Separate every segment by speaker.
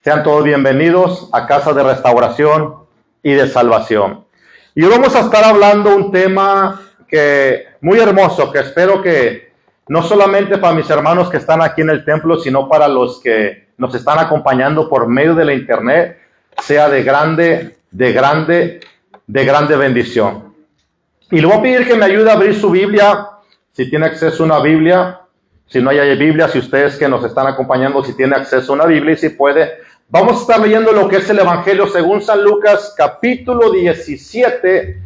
Speaker 1: Sean todos bienvenidos a Casa de Restauración y de Salvación. Y hoy vamos a estar hablando un tema muy hermoso, que espero que no solamente para mis hermanos que están aquí en el templo, sino para los que nos están acompañando por medio de la internet, sea de grande bendición. Y le voy a pedir que me ayude a abrir su Biblia, si tiene acceso a una Biblia. Si no hay Biblia, si ustedes que nos están acompañando, si tienen acceso a una Biblia y si puede, vamos a estar leyendo lo que es el Evangelio según San Lucas, capítulo 17,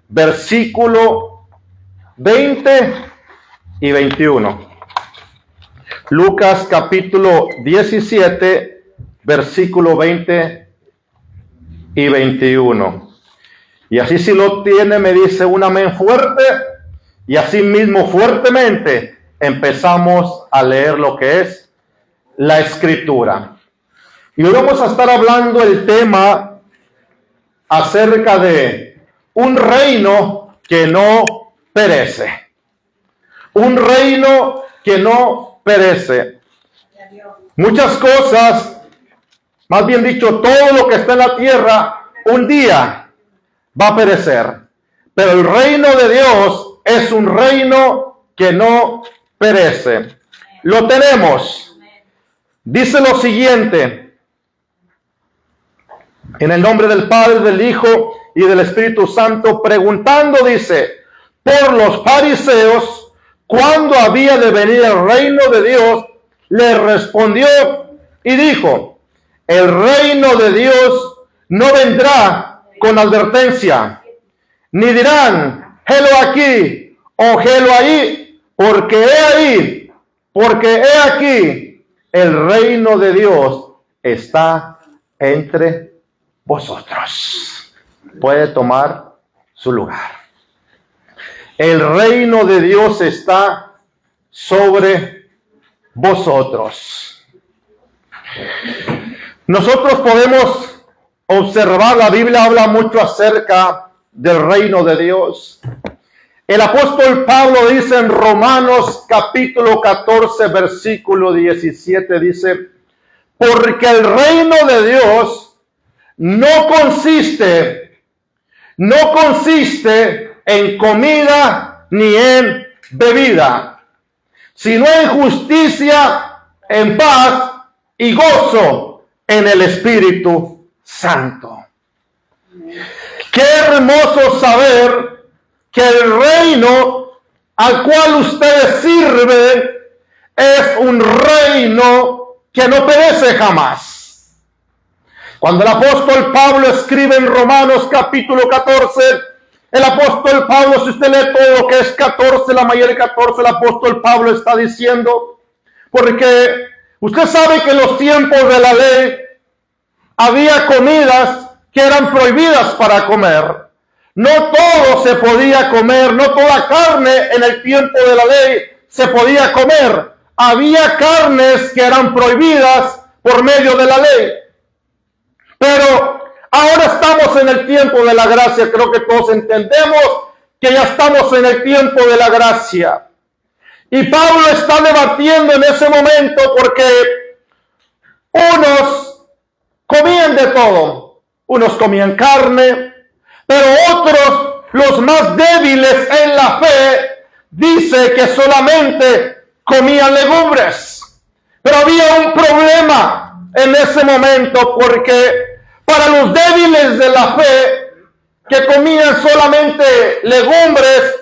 Speaker 1: versículo 20 y 21. Lucas, capítulo 17, versículo 20 y 21. Y así si lo tiene, me dice un amén fuerte, y así mismo fuertemente empezamos a leer lo que es la Escritura. Y hoy vamos a estar hablando el tema acerca de un reino que no perece. Un reino que no perece. Muchas cosas, más bien dicho, todo lo que está en la tierra, un día va a perecer. Pero el reino de Dios es un reino que no perece. Lo tenemos. Dice lo siguiente: en el nombre del Padre, del Hijo y del Espíritu Santo, preguntando, dice, por los fariseos, ¿cuándo había de venir el reino de Dios? Le respondió y dijo, el reino de Dios no vendrá con advertencia, ni dirán, helo aquí o helo ahí, porque he aquí, el reino de Dios está entre vosotros. Puede tomar su lugar. El reino de Dios está sobre vosotros. Nosotros podemos observar, la Biblia habla mucho acerca del reino de Dios. El apóstol Pablo dice en Romanos capítulo 14, versículo 17, dice, porque el reino de Dios no consiste en comida ni en bebida, sino en justicia, en paz y gozo en el Espíritu Santo. Qué hermoso saber que el reino al cual ustedes sirven es un reino que no perece jamás. Cuando el apóstol Pablo escribe en Romanos capítulo 14, el apóstol Pablo, si usted lee todo lo que es 14, la mayoría de 14, el apóstol Pablo está diciendo, porque usted sabe que en los tiempos de la ley había comidas que eran prohibidas para comer. No todo se podía comer, no toda carne en el tiempo de la ley se podía comer. Había carnes que eran prohibidas por medio de la ley. Pero ahora estamos en el tiempo de la gracia. Creo que todos entendemos que ya estamos en el tiempo de la gracia. Y Pablo está debatiendo en ese momento porque unos comían de todo. Unos comían carne, pero otros, los más débiles en la fe, dice que solamente comían legumbres. Pero había un problema en ese momento, porque para los débiles de la fe, que comían solamente legumbres,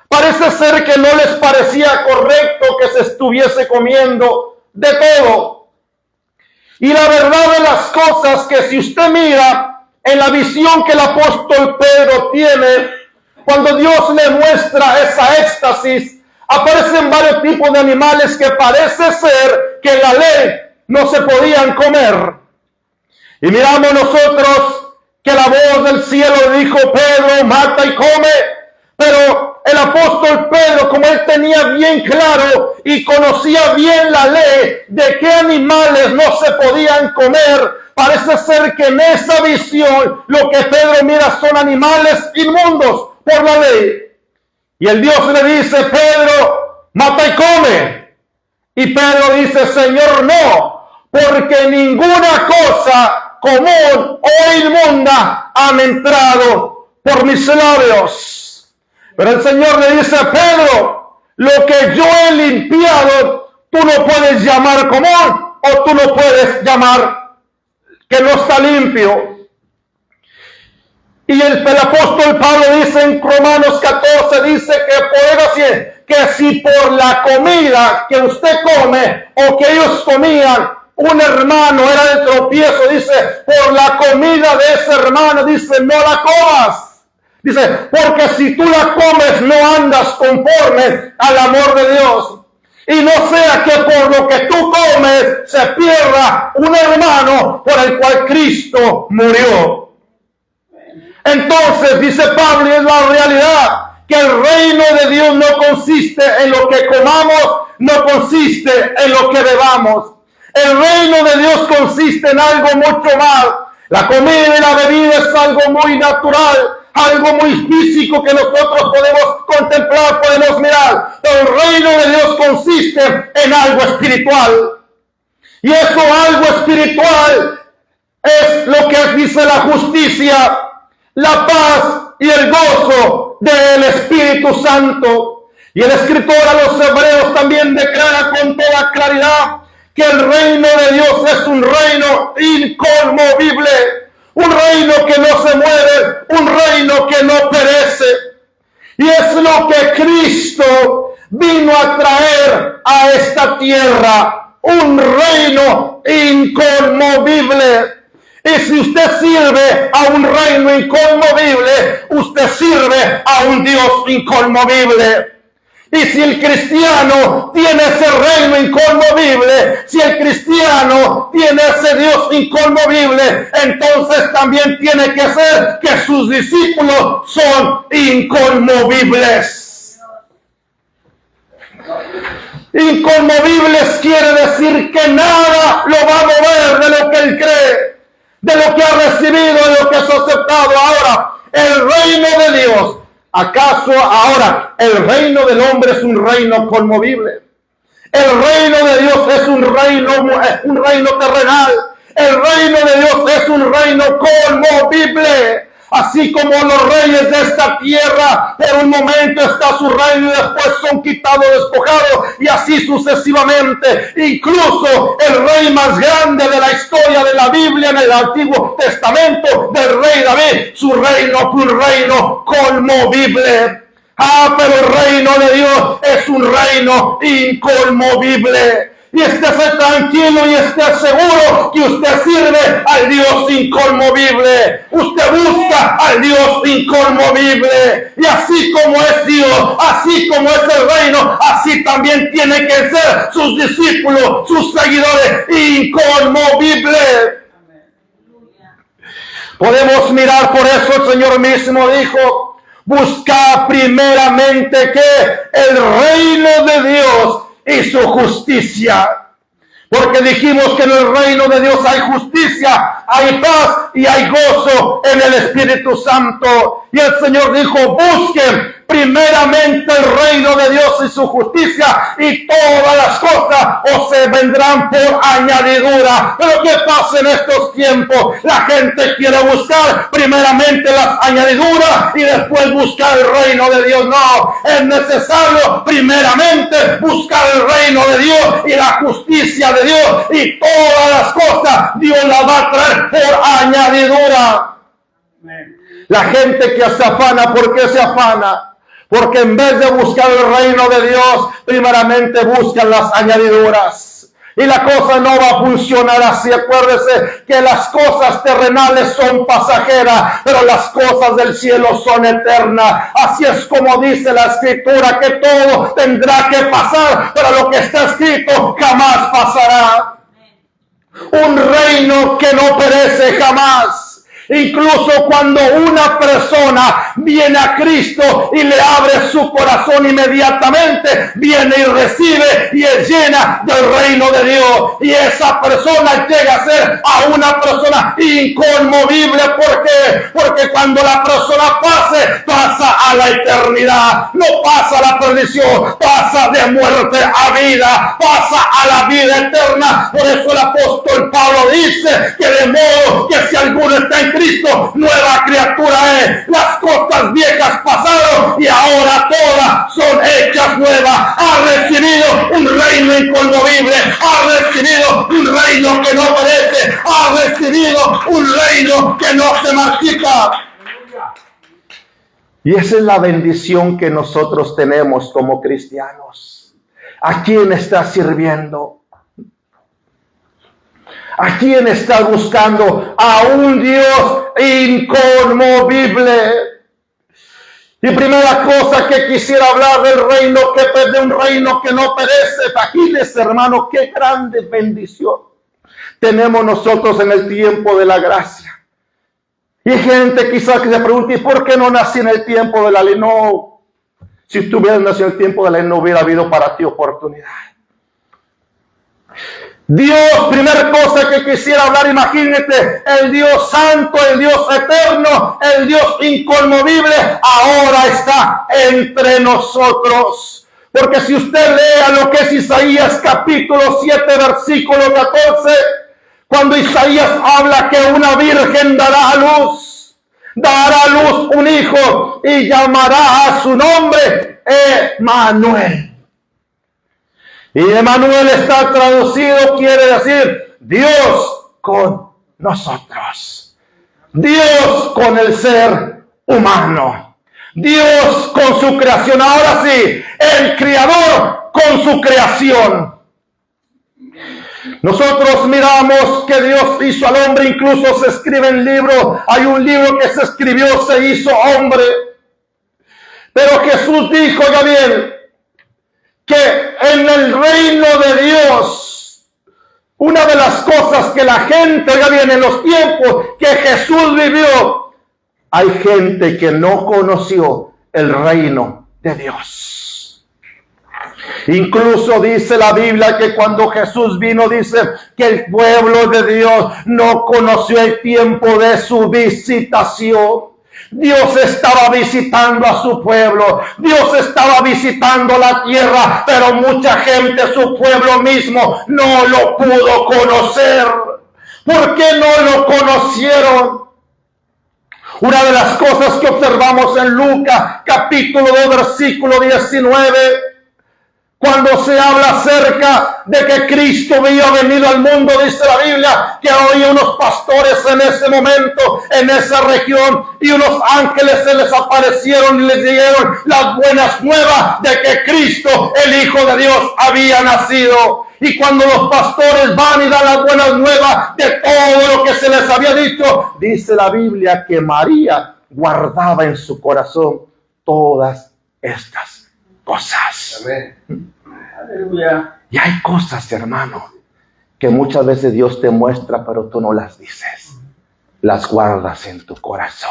Speaker 1: parece ser que no les parecía correcto que se estuviese comiendo de todo. Y la verdad de las cosas, que si usted mira en la visión que el apóstol Pedro tiene, cuando Dios le muestra esa éxtasis, aparecen varios tipos de animales que parece ser que en la ley no se podían comer. Y miramos nosotros que la voz del cielo dijo, Pedro, mata y come. Pero el apóstol Pedro, como él tenía bien claro y conocía bien la ley de qué animales no se podían comer, parece ser que en esa visión lo que Pedro mira son animales inmundos por la ley. Y el Dios le dice, Pedro, mata y come. Y Pedro dice, Señor, no, porque ninguna cosa común o inmunda han entrado por mis labios. Pero el Señor le dice a Pedro, lo que yo he limpiado, tú no puedes llamar común, o tú no puedes llamar que no está limpio. Y el apóstol Pablo dice en Romanos 14, dice que si por la comida que usted come o que ellos comían, un hermano era de tropiezo, dice, por la comida de ese hermano, dice, no la comas. Dice, porque si tú la comes, no andas conforme al amor de Dios. Y no sea que por lo que tú comes se pierda un hermano por el cual Cristo murió. Entonces, dice Pablo, y es la realidad, que el reino de Dios no consiste en lo que comamos, no consiste en lo que bebamos. El reino de Dios consiste en algo mucho más. La comida y la bebida es algo muy natural, algo muy físico que nosotros podemos contemplar, podemos mirar. Pero el reino de Dios consiste en algo espiritual. Y eso algo espiritual es lo que dice la justicia, la paz y el gozo del Espíritu Santo. Y el escritor a los hebreos también declara con toda claridad que el reino de Dios es un reino inconmovible, un reino que no se mueve, un reino que no perece. Y es lo que Cristo vino a traer a esta tierra, un reino inconmovible. Y si usted sirve a un reino inconmovible, usted sirve a un Dios inconmovible. Y si el cristiano tiene ese reino inconmovible, si el cristiano tiene ese Dios inconmovible, entonces también tiene que ser que sus discípulos son inconmovibles. Inconmovibles quiere decir que nada lo va a mover de lo que él cree, de lo que ha recibido, de lo que ha aceptado. Ahora, el reino de Dios, ¿acaso ahora el reino del hombre es un reino conmovible? El reino de Dios es un reino terrenal. El reino de Dios es un reino conmovible. Así como los reyes de esta tierra, por un momento está su reino y después son quitados, despojados, y así sucesivamente. Incluso el rey más grande de la historia de la Biblia en el Antiguo Testamento, del rey David, su reino fue un reino conmovible. Pero el reino de Dios es un reino inconmovible. Y esté tranquilo y esté seguro que usted sirve al Dios inconmovible. Usted busca al Dios inconmovible. Y así como es Dios, así como es el reino, así también tiene que ser sus discípulos, sus seguidores, inconmovibles. Podemos mirar, por eso el Señor mismo dijo, busca primeramente que el reino de Dios y su justicia. Porque dijimos que en el reino de Dios hay justicia, hay paz y hay gozo en el Espíritu Santo. Y el Señor dijo, busquen primeramente el reino de Dios y su justicia, y todas las cosas os se vendrán por añadidura. Pero ¿qué pasa en estos tiempos? La gente quiere buscar primeramente las añadiduras y después buscar el reino de Dios. No, es necesario primeramente buscar el reino de Dios y la justicia de Dios, y todas las cosas Dios las va a traer por añadidura. La gente que se afana, ¿por qué se afana? Porque en vez de buscar el reino de Dios, primeramente buscan las añadiduras. Y la cosa no va a funcionar así. Acuérdese que las cosas terrenales son pasajeras, pero las cosas del cielo son eternas. Así es como dice la Escritura, que todo tendrá que pasar, pero lo que está escrito jamás pasará. Un reino que no perece jamás. Incluso cuando una persona viene a Cristo y le abre su corazón, inmediatamente viene y recibe y es llena del reino de Dios. Y esa persona llega a ser a una persona eterna, inconmovible. ¿Por qué? Porque cuando la persona pasa a la eternidad, no pasa a la perdición, pasa de muerte a vida, pasa a la vida eterna. Por eso el apóstol Pablo dice que de modo que si alguno está en Cristo, nueva criatura es. Las cosas viejas pasaron y ahora todas son hechas nuevas. Ha recibido un reino inconmovible, ha recibido un reino que no perece, ha recibido un reino que no se marchita. Y esa es la bendición que nosotros tenemos como cristianos. ¿A quién estás sirviendo? ¿A quién estás buscando? A un Dios inconmovible. Y primera cosa que quisiera hablar del reino, de un reino que no perece. Imagínense, hermano, qué grande bendición tenemos nosotros en el tiempo de la gracia. Y hay gente quizás que se pregunte, ¿y por qué no nací en el tiempo de la ley? No, si tú hubieras nacido en el tiempo de la ley, no hubiera habido para ti oportunidad. Dios, primera cosa que quisiera hablar, imagínate, el Dios santo, el Dios eterno, el Dios inconmovible, ahora está entre nosotros. Porque si usted lea lo que es Isaías capítulo 7, versículo 14, cuando Isaías habla que una virgen dará a luz un hijo y llamará a su nombre Emmanuel. Y Emmanuel está traducido, quiere decir Dios con nosotros. Dios con el ser humano. Dios con su creación. Ahora sí, el Creador con su creación. Nosotros miramos que Dios hizo al hombre, incluso se escribe en libro, hay un libro que se escribió, se hizo hombre. Pero Jesús dijo, ya bien, que en el reino de Dios, una de las cosas que la gente, ya bien, en los tiempos que Jesús vivió, hay gente que no conoció el reino de Dios. Incluso dice la Biblia que cuando Jesús vino, dice que el pueblo de Dios no conoció el tiempo de su visitación. Dios estaba visitando a su pueblo, Dios estaba visitando la tierra, pero mucha gente, su pueblo mismo, no lo pudo conocer. ¿Por qué no lo conocieron? Una de las cosas que observamos en Lucas, capítulo 2, versículo 19, cuando se habla acerca de que Cristo había venido al mundo, dice la Biblia, que había unos pastores en ese momento, en esa región, y unos ángeles se les aparecieron y les dieron las buenas nuevas de que Cristo, el Hijo de Dios, había nacido. Y cuando los pastores van y dan las buenas nuevas de todo lo que se les había dicho, dice la Biblia que María guardaba en su corazón todas estas cosas. Amén. Aleluya. Y hay cosas, hermano, que muchas veces Dios te muestra, pero tú no las dices. Las guardas en tu corazón.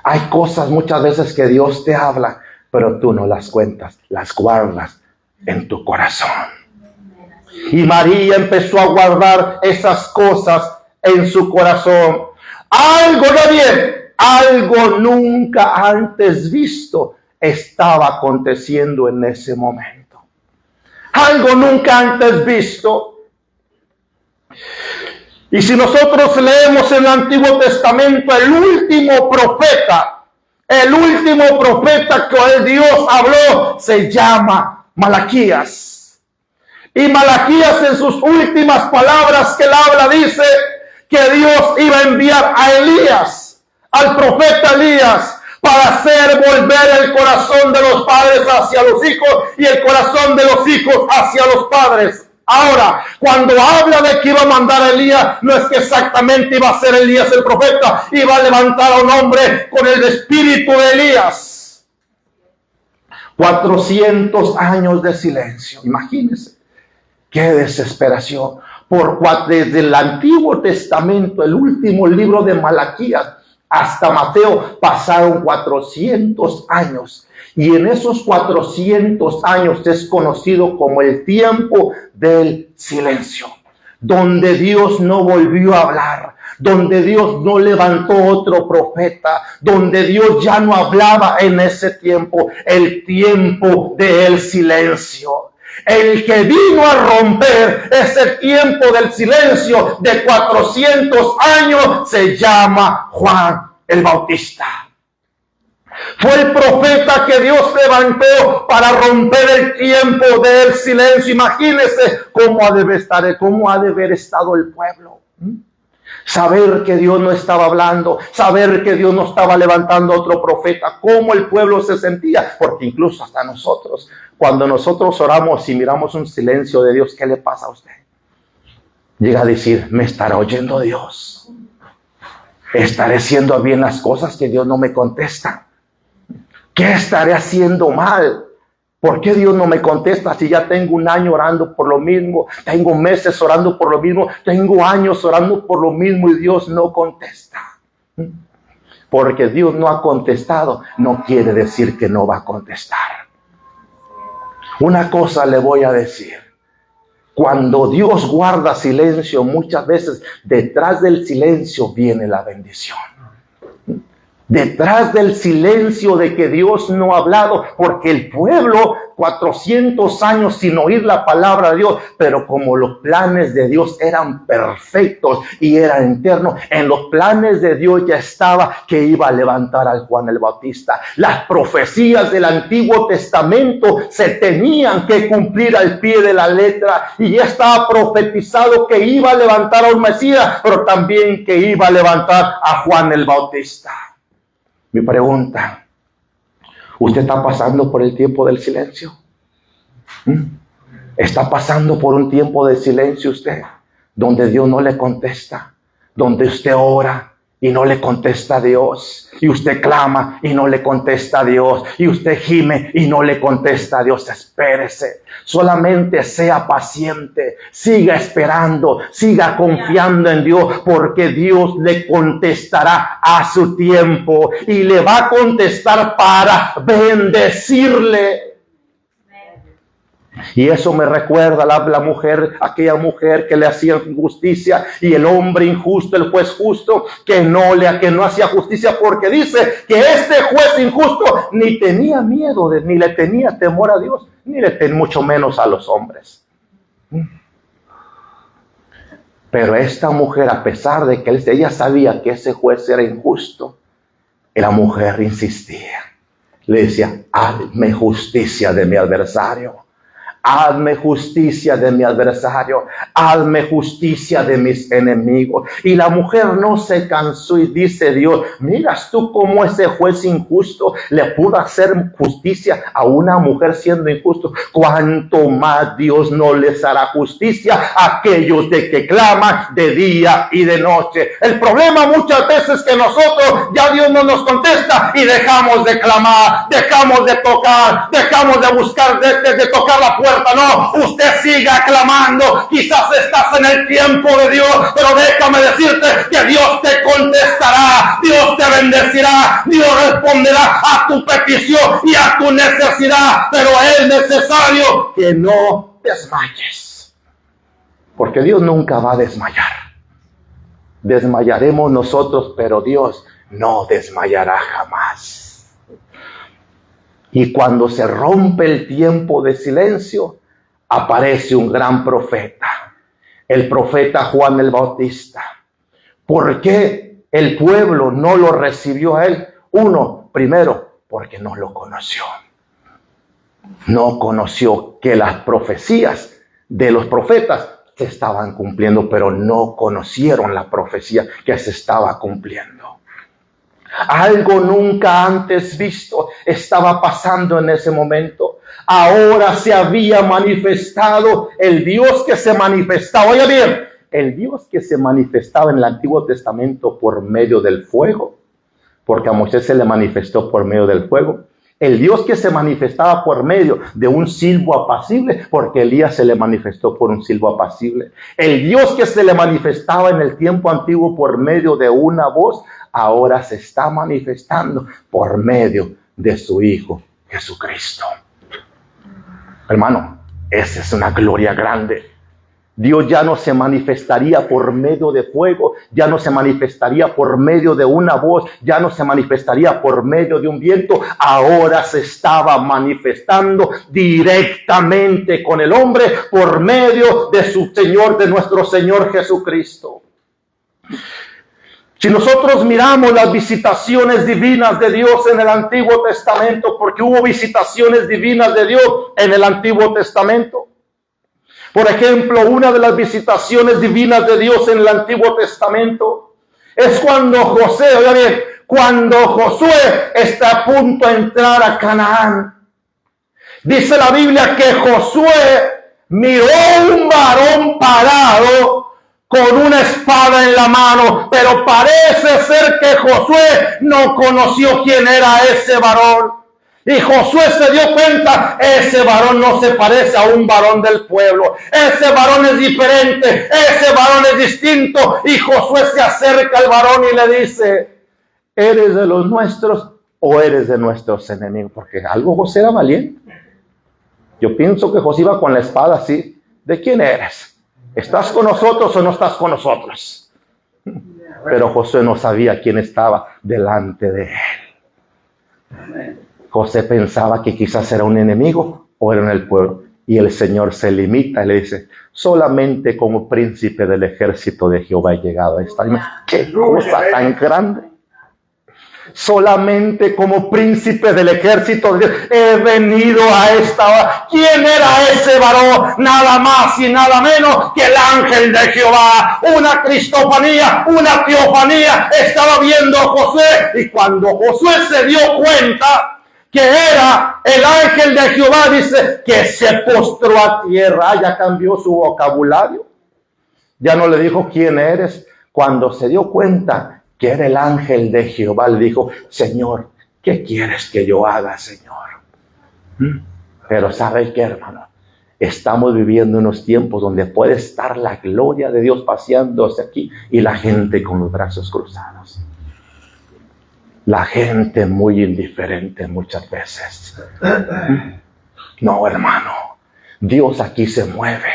Speaker 1: Hay cosas muchas veces que Dios te habla, pero tú no las cuentas. Las guardas en tu corazón. Y María empezó a guardar esas cosas en su corazón. Algo de bien, algo nunca antes visto estaba aconteciendo en ese momento. Algo nunca antes visto. Y si nosotros leemos en el Antiguo Testamento, el último profeta que Dios habló se llama Malaquías. Y Malaquías, en sus últimas palabras que él habla, dice que Dios iba a enviar a Elías, al profeta Elías, para hacer volver el corazón de los padres hacia los hijos y el corazón de los hijos hacia los padres. Ahora, cuando habla de que iba a mandar a Elías, no es que exactamente iba a ser Elías el profeta, iba a levantar a un hombre con el espíritu de Elías. 400 años de silencio, imagínense. Qué desesperación. Desde el Antiguo Testamento, el último libro de Malaquías, hasta Mateo, pasaron 400 años. Y en esos 400 años es conocido como el tiempo del silencio. donde Dios no volvió a hablar, donde Dios no levantó otro profeta, donde Dios ya no hablaba en ese tiempo, el tiempo del silencio. El que vino a romper ese tiempo del silencio de 400 años se llama Juan el Bautista. Fue el profeta que Dios levantó para romper el tiempo del silencio. Imagínense cómo ha de haber estado el pueblo. Saber que Dios no estaba hablando, saber que Dios no estaba levantando otro profeta, cómo el pueblo se sentía, porque incluso hasta nosotros, cuando nosotros oramos y miramos un silencio de Dios, ¿qué le pasa a usted? Llega a decir, ¿me estará oyendo Dios? ¿Estaré haciendo bien las cosas que Dios no me contesta? ¿Qué estaré haciendo mal? ¿Por qué Dios no me contesta si ya tengo un año orando por lo mismo? Tengo meses orando por lo mismo. Tengo años orando por lo mismo y Dios no contesta. Porque Dios no ha contestado, no quiere decir que no va a contestar. Una cosa le voy a decir. Cuando Dios guarda silencio, muchas veces detrás del silencio viene la bendición. Detrás del silencio de que Dios no ha hablado, porque el pueblo 400 años sin oír la palabra de Dios, pero como los planes de Dios eran perfectos y eran eternos, en los planes de Dios ya estaba que iba a levantar al Juan el Bautista. Las profecías del Antiguo Testamento se tenían que cumplir al pie de la letra y ya estaba profetizado que iba a levantar a un Mesías, pero también que iba a levantar a Juan el Bautista. Mi pregunta, ¿usted está pasando por el tiempo del silencio? ¿Está pasando por un tiempo de silencio usted? Donde Dios no le contesta, donde usted ora y no le contesta a Dios, y usted clama y no le contesta a Dios, y usted gime y no le contesta a Dios. Espérese, solamente sea paciente, siga esperando, siga confiando en Dios, porque Dios le contestará a su tiempo y le va a contestar para bendecirle. Y eso me recuerda la mujer, aquella mujer que le hacía injusticia, y el hombre injusto, el juez justo, que no hacía justicia, porque dice que este juez injusto ni tenía miedo, ni le tenía temor a Dios, ni le tenía mucho menos a los hombres. Pero esta mujer, a pesar de que ella sabía que ese juez era injusto, la mujer insistía. Le decía, hazme justicia de mi adversario. Hazme justicia de mi adversario, hazme justicia de mis enemigos. Y la mujer no se cansó y dice Dios, miras tú cómo ese juez injusto le pudo hacer justicia a una mujer siendo injusto. Cuánto más Dios no les hará justicia a aquellos de que claman de día y de noche. El problema muchas veces es que nosotros ya Dios no nos contesta y dejamos de clamar, dejamos de tocar, dejamos de buscar, de tocar la puerta. No, usted siga clamando. Quizás estás en el tiempo de Dios, pero déjame decirte que Dios te contestará, Dios te bendecirá, Dios responderá a tu petición y a tu necesidad, pero es necesario que no desmayes, porque Dios nunca va a desmayar. Desmayaremos nosotros, pero Dios no desmayará jamás. Y cuando se rompe el tiempo de silencio, aparece un gran profeta, el profeta Juan el Bautista. ¿Por qué el pueblo no lo recibió a él? Primero, porque no lo conoció. No conoció que las profecías de los profetas se estaban cumpliendo, pero no conocieron la profecía que se estaba cumpliendo. Algo nunca antes visto estaba pasando en ese momento. Ahora se había manifestado el Dios que se manifestaba. Oiga bien, el Dios que se manifestaba en el Antiguo Testamento por medio del fuego, porque a Moisés se le manifestó por medio del fuego. El Dios que se manifestaba por medio de un silbo apacible, porque a Elías se le manifestó por un silbo apacible. El Dios que se le manifestaba en el tiempo antiguo por medio de una voz, ahora se está manifestando por medio de su Hijo Jesucristo. Hermano, esa es una gloria grande. Dios ya no se manifestaría por medio de fuego, ya no se manifestaría por medio de una voz, ya no se manifestaría por medio de un viento. Ahora se estaba manifestando directamente con el hombre por medio de su Señor, de nuestro Señor Jesucristo. Si nosotros miramos las visitaciones divinas de Dios en el Antiguo Testamento, porque hubo visitaciones divinas de Dios en el Antiguo Testamento. Por ejemplo, una de las visitaciones divinas de Dios en el Antiguo Testamento es cuando Josué está a punto de entrar a Canaán. Dice la Biblia que Josué miró un varón parado con una espada en la mano, pero parece ser que Josué no conoció quién era ese varón. Y Josué se dio cuenta, ese varón no se parece a un varón del pueblo. Ese varón es diferente, ese varón es distinto. Y Josué se acerca al varón y le dice, ¿eres de los nuestros o eres de nuestros enemigos? Porque algo Josué era valiente. Yo pienso que Josué iba con la espada así. ¿De quién eres? ¿Estás con nosotros o no estás con nosotros? Pero Josué no sabía quién estaba delante de él. José pensaba que quizás era un enemigo o era en el pueblo. Y el Señor se limita y le dice, solamente como príncipe del ejército de Jehová he llegado a esta. ¡Qué cosa tan grande! Solamente como príncipe del ejército de Dios he venido a esta hora. ¿Quién era ese varón? Nada más y nada menos que el ángel de Jehová. Una cristofanía, una teofanía estaba viendo a Josué. Y cuando Josué se dio cuenta que era el ángel de Jehová, dice que se postró a tierra. Ya cambió su vocabulario. Ya no le dijo quién eres. Cuando se dio cuenta que era el ángel de Jehová, le dijo, Señor, ¿qué quieres que yo haga, Señor? Pero ¿sabe qué, hermano? Estamos viviendo unos tiempos donde puede estar la gloria de Dios paseándose aquí y la gente con los brazos cruzados. La gente muy indiferente muchas veces. No, hermano. Dios aquí se mueve.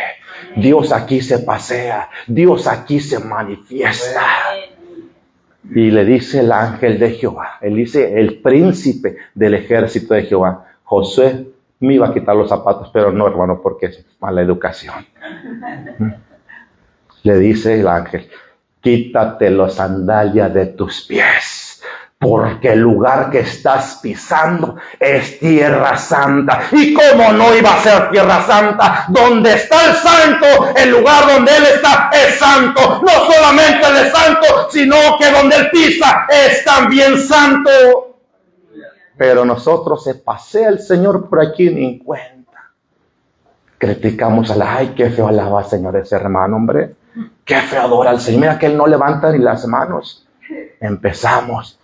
Speaker 1: Dios aquí se pasea. Dios aquí se manifiesta. Y le dice el ángel de Jehová. Él dice el príncipe del ejército de Jehová. Josué me iba a quitar los zapatos, pero no, hermano, porque es mala educación. Le dice el ángel, quítate las sandalias de tus pies. Porque el lugar que estás pisando es tierra santa. ¿Y cómo no iba a ser tierra santa? Donde está el santo, el lugar donde él está es santo. No solamente él es santo, sino que donde él pisa es también santo. Pero nosotros se pasea el Señor por aquí ni en cuenta. Criticamos a la, ay, qué feo alaba al Señor ese hermano, hombre. Qué feo adora al Señor. Mira que él no levanta ni las manos. Empezamos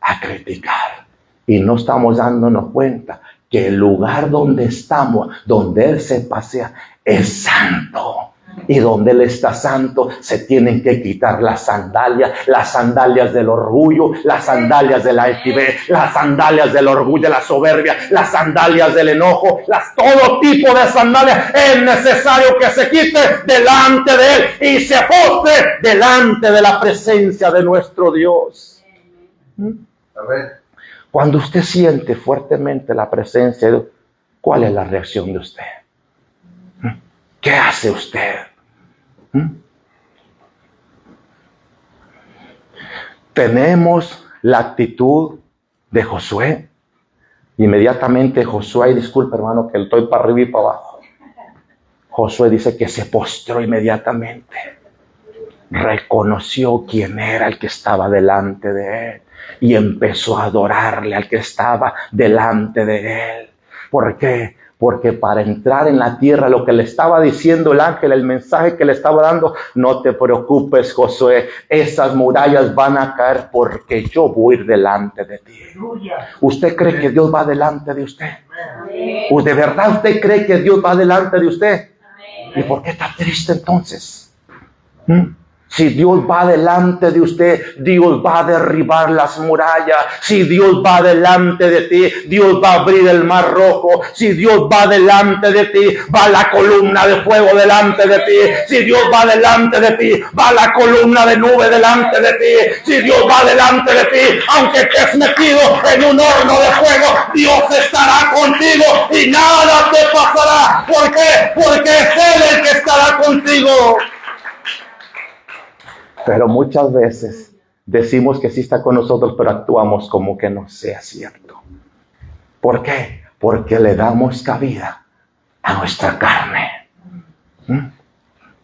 Speaker 1: a criticar y no estamos dándonos cuenta que el lugar donde estamos, donde Él se pasea, es santo. Y donde Él está santo, se tienen que quitar las sandalias del orgullo, las sandalias de la altivez, las sandalias del orgullo, de la soberbia, las sandalias del enojo, todo tipo de sandalias es necesario que se quite delante de Él y se postre delante de la presencia de nuestro Dios. Cuando usted siente fuertemente la presencia de Dios, ¿cuál es la reacción de usted? ¿Qué hace usted? Tenemos la actitud de Josué. Inmediatamente Josué, disculpe hermano que estoy para arriba y para abajo. Josué dice que se postró inmediatamente. Reconoció quién era el que estaba delante de él. Y empezó a adorarle al que estaba delante de él. ¿Por qué? Porque para entrar en la tierra, lo que le estaba diciendo el ángel, el mensaje que le estaba dando, no te preocupes, Josué, esas murallas van a caer porque yo voy a ir delante de ti. ¿Usted cree que Dios va delante de usted? ¿O de verdad usted cree que Dios va delante de usted? ¿Y por qué está triste entonces? Si Dios va delante de usted, Dios va a derribar las murallas. Si Dios va delante de ti, Dios va a abrir el mar rojo. Si Dios va delante de ti, va la columna de fuego delante de ti. Si Dios va delante de ti, va la columna de nube delante de ti. Si Dios va delante de ti, aunque estés metido en un horno de fuego, Dios estará contigo y nada te pasará. ¿Por qué? Porque es Él el que estará contigo. Pero muchas veces decimos que sí está con nosotros, pero actuamos como que no sea cierto. ¿Por qué? Porque le damos cabida a nuestra carne.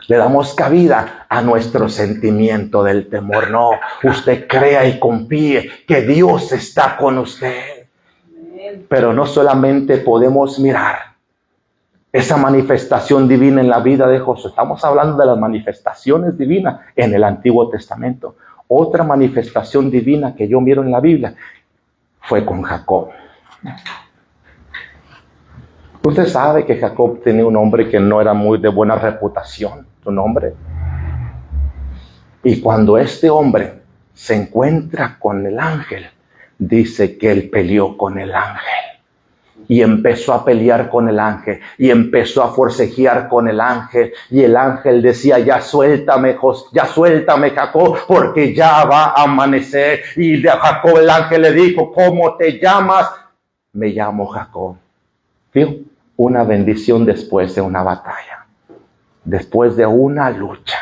Speaker 1: Le damos cabida a nuestro sentimiento del temor. No, usted crea y confíe que Dios está con usted. Pero no solamente podemos mirar esa manifestación divina en la vida de Josué. Estamos hablando de las manifestaciones divinas en el Antiguo Testamento. Otra manifestación divina que yo miro en la Biblia fue con Jacob. Usted sabe que Jacob tenía un nombre que no era muy de buena reputación, su nombre. Y cuando este hombre se encuentra con el ángel, dice que él peleó con el ángel. Y empezó a pelear con el ángel. Y empezó a forcejear con el ángel. Y el ángel decía, ya suéltame Jacob, porque ya va a amanecer. Y de Jacob el ángel le dijo, ¿cómo te llamas? Me llamo Jacob. ¿Vio? Una bendición después de una batalla. Después de una lucha.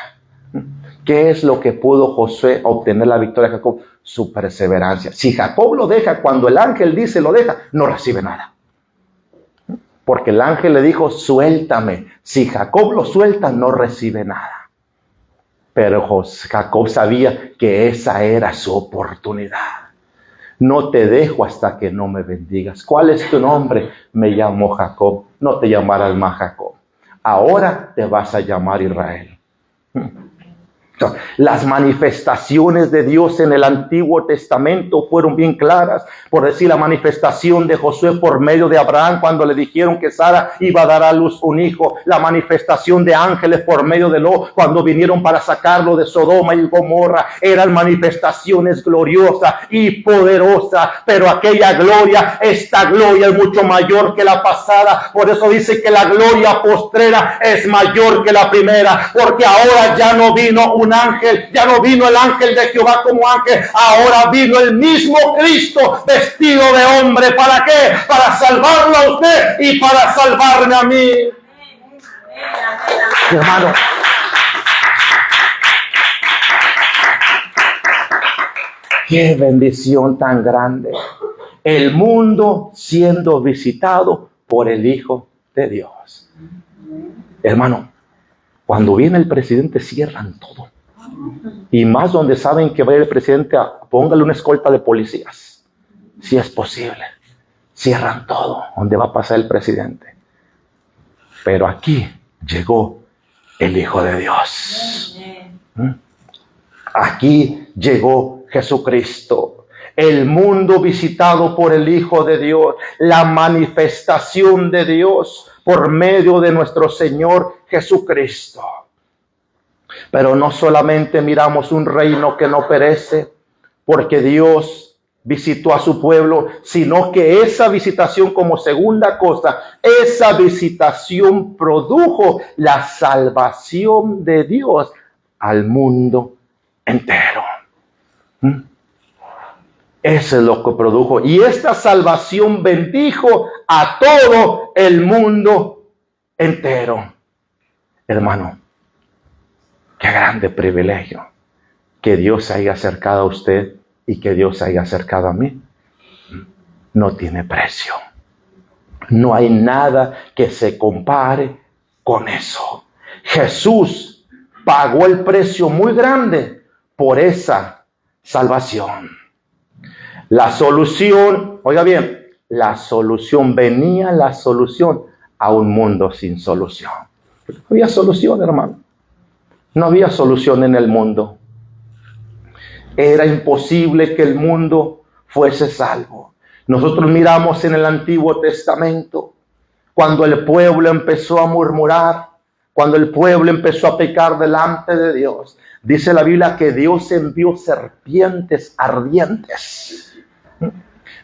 Speaker 1: ¿Qué es lo que pudo Josué obtener la victoria de Jacob? Su perseverancia. Si Jacob lo deja, cuando el ángel dice lo deja, no recibe nada. Porque el ángel le dijo, suéltame. Si Jacob lo suelta, no recibe nada. Pero Jacob sabía que esa era su oportunidad. No te dejo hasta que no me bendigas. ¿Cuál es tu nombre? Me llamo Jacob. No te llamarás más Jacob. Ahora te vas a llamar Israel. Las manifestaciones de Dios en el Antiguo Testamento fueron bien claras. Por decir, la manifestación de Josué por medio de Abraham cuando le dijeron que Sara iba a dar a luz un hijo. La manifestación de ángeles por medio de Lot cuando vinieron para sacarlo de Sodoma y Gomorra. Eran manifestaciones gloriosas y poderosas. Pero aquella gloria, esta gloria es mucho mayor que la pasada. Por eso dice que la gloria postrera es mayor que la primera. Porque ahora ya no vino un ángel, ya no vino el ángel de Jehová como ángel, ahora vino el mismo Cristo vestido de hombre. ¿Para qué? Para salvarlo a usted y para salvarme a mí. Hermano, qué bendición tan grande. El mundo siendo visitado por el Hijo de Dios. Hermano, cuando viene el presidente cierran todo. Y más donde saben que va el presidente, póngale una escolta de policías. Si es posible. Cierran todo donde va a pasar el presidente. Pero aquí llegó el Hijo de Dios. Aquí llegó Jesucristo. El mundo visitado por el Hijo de Dios. La manifestación de Dios por medio de nuestro Señor Jesucristo. Pero no solamente miramos un reino que no perece, porque Dios visitó a su pueblo, sino que esa visitación, como segunda cosa, esa visitación produjo la salvación de Dios al mundo entero. Eso es lo que produjo. Y esta salvación bendijo a todo el mundo entero. Hermano, qué grande privilegio que Dios se haya acercado a usted y que Dios se haya acercado a mí. No tiene precio. No hay nada que se compare con eso. Jesús pagó el precio muy grande por esa salvación. La solución, oiga bien, venía la solución a un mundo sin solución. No había solución, hermano. No había solución en el mundo. Era imposible que el mundo fuese salvo. Nosotros miramos en el Antiguo Testamento, cuando el pueblo empezó a murmurar, cuando el pueblo empezó a pecar delante de Dios. Dice la Biblia que Dios envió serpientes ardientes.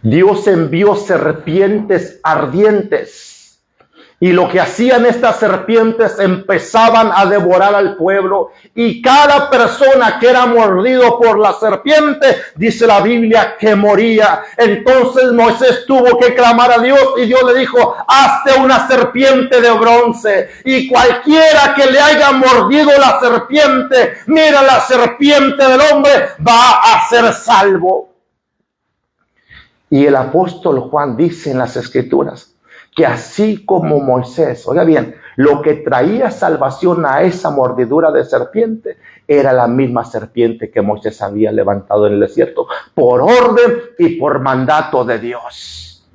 Speaker 1: Dios envió serpientes ardientes. Y lo que hacían estas serpientes, empezaban a devorar al pueblo. Y cada persona que era mordido por la serpiente, dice la Biblia, que moría. Entonces Moisés tuvo que clamar a Dios, y Dios le dijo: hazte una serpiente de bronce, y cualquiera que le haya mordido la serpiente, mira, la serpiente del hombre va a ser salvo. Y el apóstol Juan dice en las Escrituras que así como Moisés, oiga bien, lo que traía salvación a esa mordidura de serpiente era la misma serpiente que Moisés había levantado en el desierto por orden y por mandato de Dios.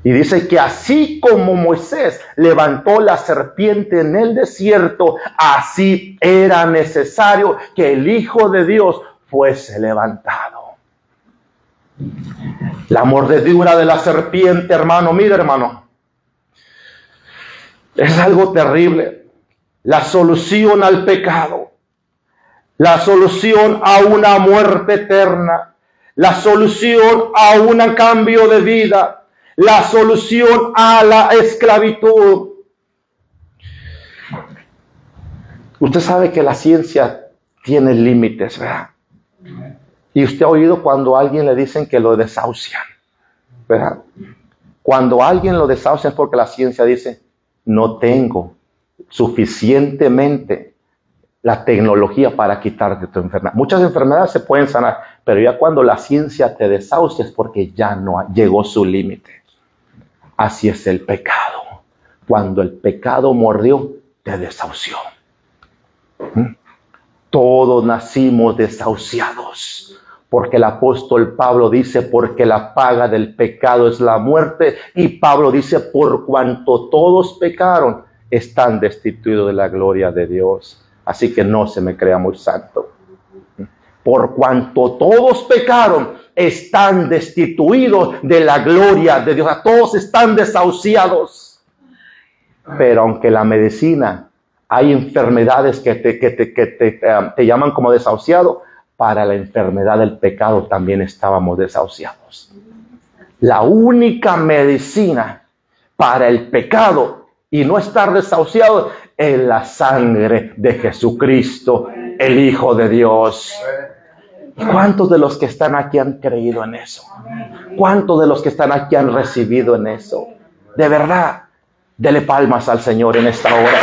Speaker 1: Y dice que así como Moisés levantó la serpiente en el desierto, así era necesario que el Hijo de Dios fuese levantado. La mordedura de la serpiente, hermano, mira, hermano, es algo terrible. La solución al pecado, la solución a una muerte eterna, la solución a un cambio de vida, la solución a la esclavitud. Usted sabe que la ciencia tiene límites, ¿verdad? Y usted ha oído cuando a alguien le dicen que lo desahucian, ¿verdad? Cuando a alguien lo desahucian es porque la ciencia dice: no tengo suficientemente la tecnología para quitarte tu enfermedad. Muchas enfermedades se pueden sanar, pero ya cuando la ciencia te desahucia es porque ya no llegó su límite. Así es el pecado. Cuando el pecado mordió, te desahució. Todos nacimos desahuciados. Porque el apóstol Pablo dice: porque la paga del pecado es la muerte. Y Pablo dice: por cuanto todos pecaron, están destituidos de la gloria de Dios. Así que no se me crea muy santo. Por cuanto todos pecaron, están destituidos de la gloria de Dios. A todos están desahuciados. Pero aunque la medicina, hay enfermedades que te llaman como desahuciado, para la enfermedad del pecado también estábamos desahuciados. La única medicina para el pecado y no estar desahuciado es la sangre de Jesucristo, el Hijo de Dios. ¿Cuántos de los que están aquí han creído en eso? ¿Cuántos de los que están aquí han recibido en eso? De verdad, dele palmas al Señor en esta hora.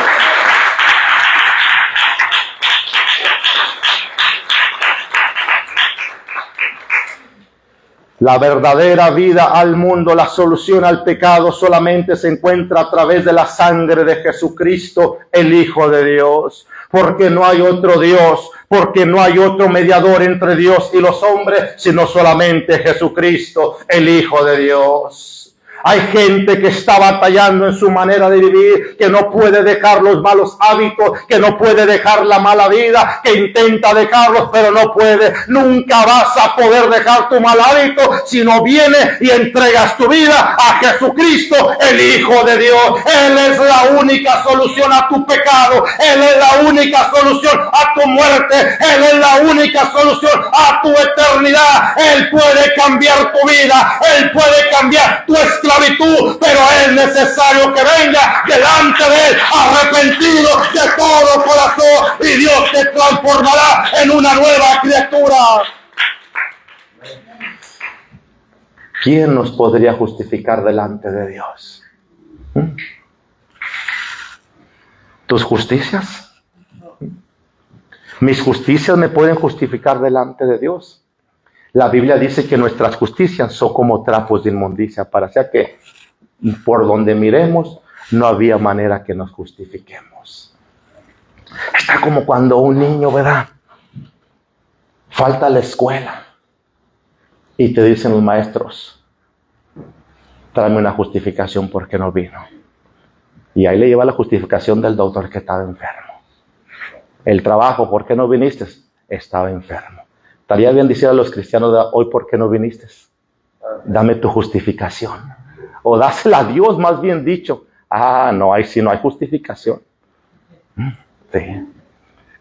Speaker 1: La verdadera vida al mundo, la solución al pecado solamente se encuentra a través de la sangre de Jesucristo, el Hijo de Dios. Porque no hay otro Dios, porque no hay otro mediador entre Dios y los hombres, sino solamente Jesucristo, el Hijo de Dios. Hay gente que está batallando en su manera de vivir, que no puede dejar los malos hábitos, que no puede dejar la mala vida, que intenta dejarlos, pero no puede. Nunca vas a poder dejar tu mal hábito si no vienes y entregas tu vida a Jesucristo, el Hijo de Dios. Él es la única solución a tu pecado. Él es la única solución a tu muerte. Él es la única solución a tu eternidad. Él puede cambiar tu vida. Él puede cambiar tu esclavitud. Pero es necesario que venga delante de Él arrepentido de todo corazón, y Dios te transformará en una nueva criatura. ¿Quién nos podría justificar delante de Dios? ¿Tus justicias? ¿Mis justicias me pueden justificar delante de Dios? La Biblia dice que nuestras justicias son como trapos de inmundicia, para que por donde miremos no había manera que nos justifiquemos. Está como cuando un niño, ¿verdad?, falta a la escuela y te dicen los maestros: tráeme una justificación porque no vino. Y ahí le lleva la justificación del doctor que estaba enfermo. El trabajo, ¿por qué no viniste? Estaba enfermo. Estaría bien decir a los cristianos de hoy: ¿por qué no viniste? Dame tu justificación. O dásela a Dios, más bien dicho. No, ahí sí no hay justificación. Sí.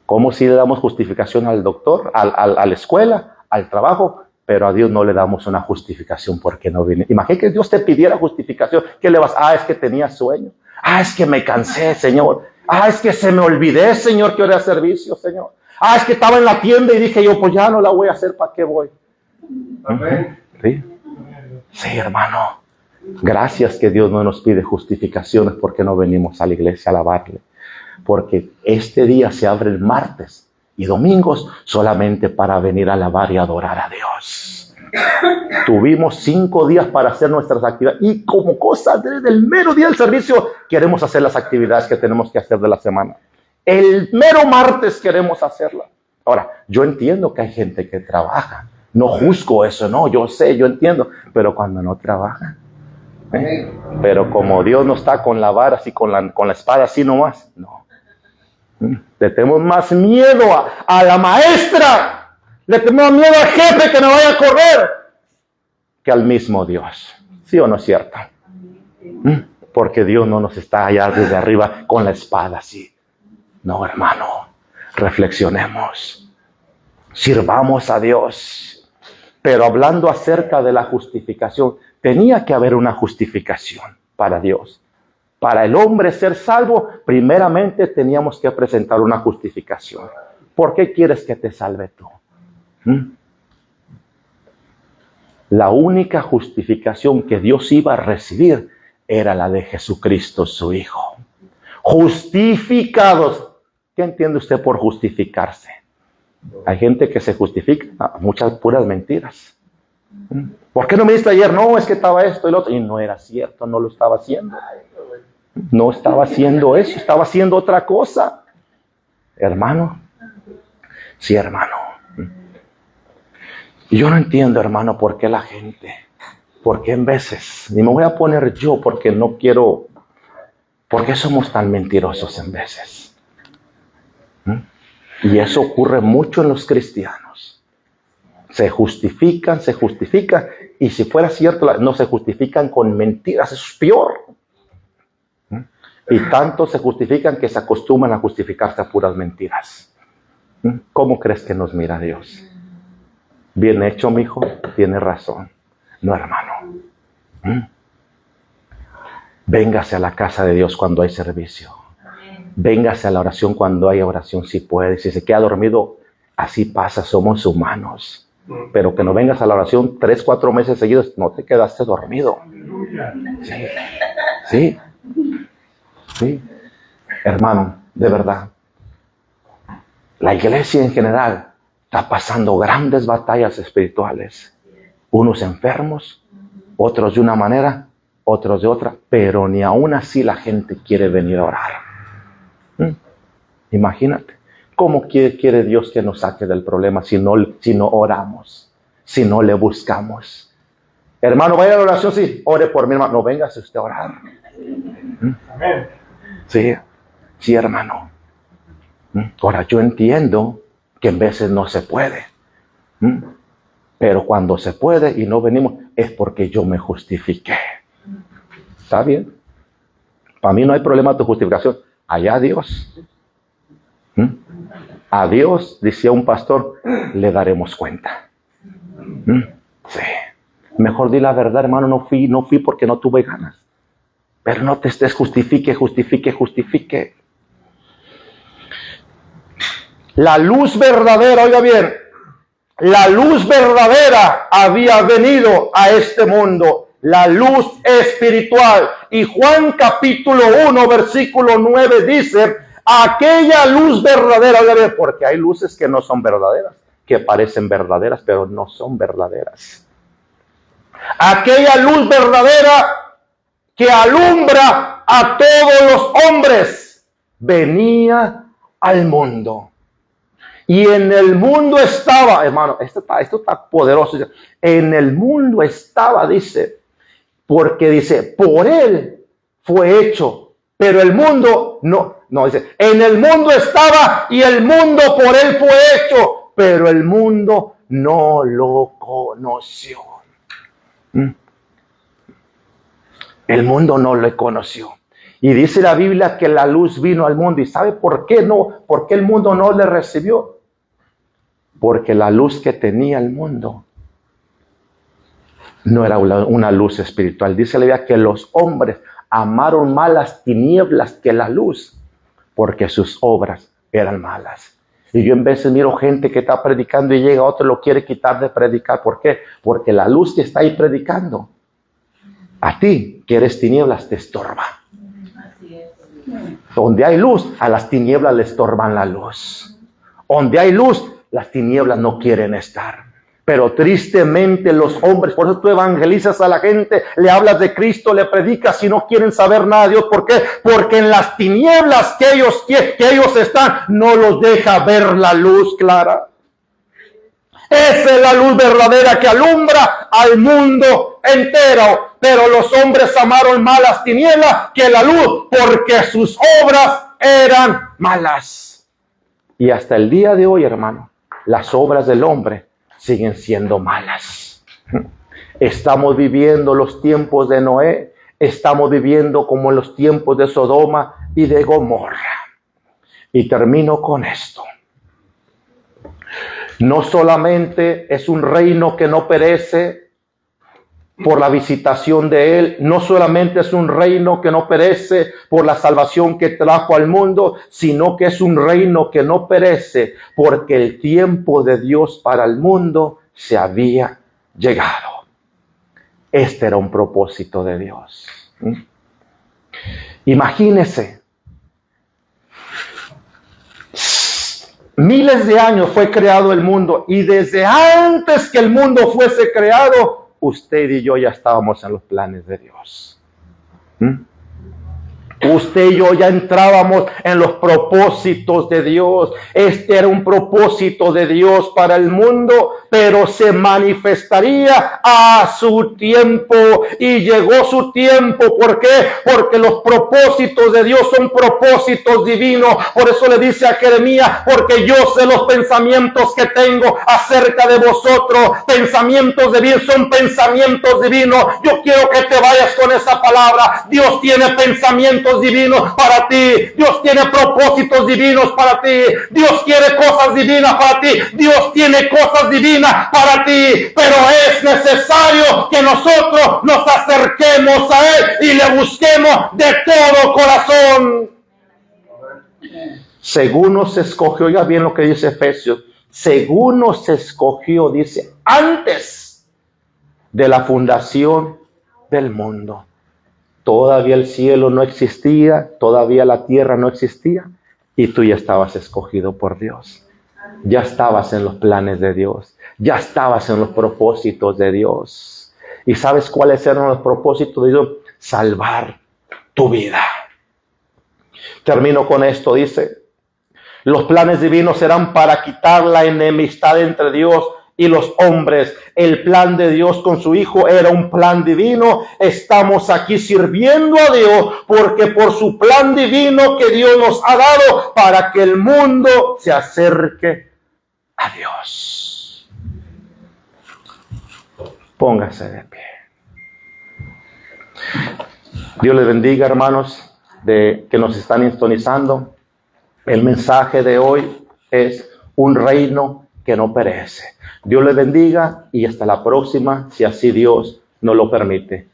Speaker 1: Como si le damos justificación al doctor, a la escuela, al trabajo, pero a Dios no le damos una justificación porque no viene. Imagínate que Dios te pidiera justificación. ¿Qué le vas? Es que tenía sueño. Es que me cansé, Señor. Es que se me olvidé, Señor, que oré a servicio, Señor. Es que estaba en la tienda y dije yo, pues ya no la voy a hacer, ¿para qué voy? Amén. ¿Sí? Sí, hermano. Gracias que Dios no nos pide justificaciones porque no venimos a la iglesia a alabarle. Porque este día se abre el martes y domingos solamente para venir a alabar y adorar a Dios. Tuvimos 5 días para hacer nuestras actividades y como cosa del mero día del servicio queremos hacer las actividades que tenemos que hacer de la semana. El mero martes queremos hacerla. Ahora, yo entiendo que hay gente que trabaja. No juzgo eso, no, yo sé, yo entiendo. Pero cuando no trabaja, pero como Dios no está con la vara así, con la espada así nomás, no. Le tenemos más miedo a la maestra, le tenemos miedo al jefe que nos vaya a correr, que al mismo Dios. ¿Sí o no es cierto? Porque Dios no nos está allá desde arriba con la espada así. No, hermano, reflexionemos, sirvamos a Dios. Pero hablando acerca de la justificación, tenía que haber una justificación para Dios. Para el hombre ser salvo, primeramente teníamos que presentar una justificación. ¿Por qué quieres que te salve tú? La única justificación que Dios iba a recibir era la de Jesucristo, su Hijo. Justificados. ¿Qué entiende usted por justificarse? Hay gente que se justifica, muchas puras mentiras. ¿Por qué no me diste ayer? No, es que estaba esto y lo otro. Y no era cierto, no lo estaba haciendo. No estaba haciendo eso, estaba haciendo otra cosa. Hermano. Sí, hermano. Y yo no entiendo, hermano, por qué la gente, por qué en veces, ni me voy a poner yo porque no quiero, por qué somos tan mentirosos en veces. Y eso ocurre mucho en los cristianos. Se justifican, y si fuera cierto, no se justifican con mentiras, eso es peor. Y tanto se justifican que se acostumbran a justificarse a puras mentiras. ¿Cómo crees que nos mira Dios? Bien hecho, mijo, tiene razón. No, hermano. Véngase a la casa de Dios cuando hay servicio. Véngase a la oración cuando hay oración, si puede. Si se queda dormido, así pasa, somos humanos. Pero que no vengas a la oración 3, 4 meses seguidos, no te quedaste dormido. Sí. Sí. Hermano, de verdad. La iglesia en general está pasando grandes batallas espirituales. Unos enfermos, otros de una manera, otros de otra, pero ni aún así la gente quiere venir a orar. Imagínate, ¿cómo quiere Dios que nos saque del problema si no oramos, si no le buscamos? Hermano, vaya a la oración, sí, ore por mi hermano. No, véngase usted a orar. Amén. Sí, hermano. Ahora, yo entiendo que en veces no se puede. Pero cuando se puede y no venimos, es porque yo me justifiqué. ¿Está bien? Para mí no hay problema de tu justificación. Allá Dios. A Dios, decía un pastor, le daremos cuenta. Sí. Mejor di la verdad, hermano, no fui porque no tuve ganas. Pero no te estés justifique. La luz verdadera, oiga bien, la luz verdadera había venido a este mundo, la luz espiritual. Y Juan capítulo 1, versículo 9 dice, aquella luz verdadera, oiga bien, porque hay luces que no son verdaderas, que parecen verdaderas, pero no son verdaderas. Aquella luz verdadera que alumbra a todos los hombres, venía al mundo. Y en el mundo estaba, hermano, esto está poderoso. En el mundo estaba, dice, porque dice, por él fue hecho, pero el mundo no, dice, en el mundo estaba y el mundo por él fue hecho, pero el mundo no lo conoció. El mundo no lo conoció. Y dice la Biblia que la luz vino al mundo. ¿Y sabe por qué no? ¿Por qué el mundo no le recibió? Porque la luz que tenía el mundo no era una luz espiritual. Dice la Biblia que los hombres amaron más las tinieblas que la luz, porque sus obras eran malas. Y yo en veces miro gente que está predicando y llega otro y lo quiere quitar de predicar. ¿Por qué? Porque la luz que está ahí predicando, a ti que eres tinieblas, te estorba. Donde hay luz, a las tinieblas le estorban la luz. Donde hay luz, las tinieblas no quieren estar. Pero tristemente los hombres, por eso tú evangelizas a la gente, le hablas de Cristo, le predicas y no quieren saber nada de Dios. ¿Por qué? Porque en las tinieblas que ellos están, no los deja ver la luz clara. Esa es la luz verdadera que alumbra al mundo entero. Pero los hombres amaron más las tinieblas que la luz, porque sus obras eran malas. Y hasta el día de hoy, hermano, las obras del hombre siguen siendo malas. Estamos viviendo los tiempos de Noé. Estamos viviendo como en los tiempos de Sodoma y de Gomorra. Y termino con esto. No solamente es un reino que no perece por la visitación de Él, no solamente es un reino que no perece por la salvación que trajo al mundo, sino que es un reino que no perece porque el tiempo de Dios para el mundo se había llegado. Este era un propósito de Dios. Imagínese. Miles de años fue creado el mundo y desde antes que el mundo fuese creado, usted y yo ya estábamos en los planes de Dios. Usted y yo ya entrábamos en los propósitos de Dios. Este era un propósito de Dios para el mundo, pero se manifestaría a su tiempo. Y llegó su tiempo. ¿Por qué? Porque los propósitos de Dios son propósitos divinos. Por eso le dice a Jeremías, porque yo sé los pensamientos que tengo acerca de vosotros. Pensamientos de bien, son pensamientos divinos. Yo quiero que te vayas con esa palabra. Dios tiene pensamientos divinos para ti. Dios tiene propósitos divinos para ti. Dios quiere cosas divinas para ti. Dios tiene cosas divinas para ti. Pero es necesario que nosotros nos acerquemos a Él y le busquemos de todo corazón. Según nos escogió, oiga bien lo que dice Efesios, según nos escogió, dice, antes de la fundación del mundo. Todavía el cielo no existía, todavía la tierra no existía, y tú ya estabas escogido por Dios. Ya estabas en los planes de Dios, ya estabas en los propósitos de Dios. ¿Y sabes cuáles eran los propósitos de Dios? Salvar tu vida. Termino con esto, dice, los planes divinos serán para quitar la enemistad entre Dios y los hombres. El plan de Dios con su Hijo era un plan divino. Estamos aquí sirviendo a Dios porque por su plan divino que Dios nos ha dado para que el mundo se acerque a Dios. Póngase de pie. Dios les bendiga, hermanos, que nos están sintonizando. El mensaje de hoy es un reino que no perece. Dios les bendiga y hasta la próxima, si así Dios nos lo permite.